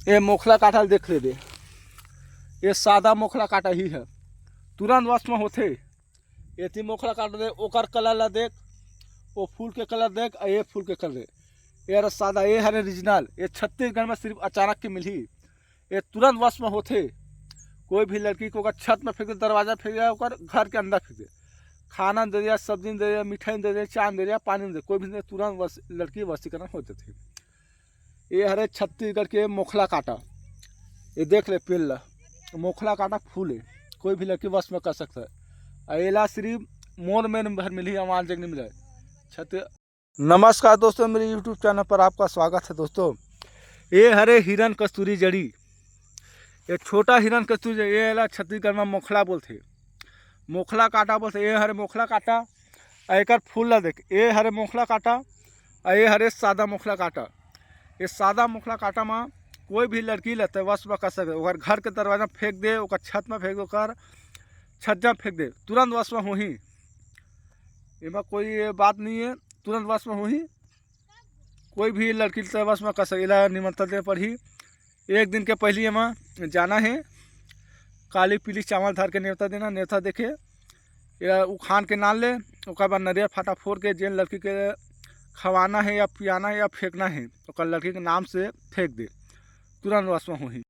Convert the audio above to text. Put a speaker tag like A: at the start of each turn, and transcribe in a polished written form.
A: ये मोखला काटा देख ले दे, ये सादा मोखला काटा ही है, तुरंत वश में होते। ये थी मोखला काट दे, ओकर कलर ला देख, वो फूल के कलर देख, ये फूल के कलर, ये रहा सादा, ये है ओरिजिनल। ये छत्तीसगढ़ में सिर्फ अचानक के मिली, ये तुरंत वश में होते। कोई भी लड़की को अगर छत में फेंक दे, दरवाजा फेंक दिया, और घर के अंदर फेंक दे, खाना दे दिया, सब्जी दे दिया, मिठाई दे दिया, चाय दे दिया, पानी दे, कोई भी दे, तुरंत लड़की वशीकरण होते थे। ये हरे छत्तीसगढ़ के मोखला काटा, ये देख ले पेल मोखला काटा फूल है, कोई भी लड़की वश में कर सकता है। अला सिर्फ मोर में भर मिली, आवाज जग नहीं मिला छत। नमस्कार दोस्तों, मेरे यूट्यूब चैनल पर आपका स्वागत है। दोस्तों ये हरे हिरन कस्तूरी जड़ी, ये छोटा हिरन कस्तूरी, ये अला छत्तीसगढ़ में मोखला बोलते, मोखला काटा बोलते। ये हरे मोखला काटा, एक फूल ला देख, ये हरे मोखला काटा, ये हरे सादा मोखला काटा। ये सादा मोखला काटा में कोई भी लड़की लेते वश में कर सकते, ओकर घर के दरवाजा फेंक दे, ओकर छत में फेंक दे, ओकर छज्जा फेंक दे, तुरंत वश में हो ही। इमा कोई बात नहीं है, तुरंत वश में हो ही। कोई भी लड़की वश में कर सकेला। निमंत्रण दे पर ही एक दिन के पहले में जाना है, काली पीली चावल धर के न्योता देना, न्योता देखे या उखान के नाल ले, उसके बाद नरिया फाटा फोड़ के जेन लड़की के खवाना है या पियाना है या फेंकना है, तो लड़की के नाम से फेंक दे, तुरंत वश में हो ही।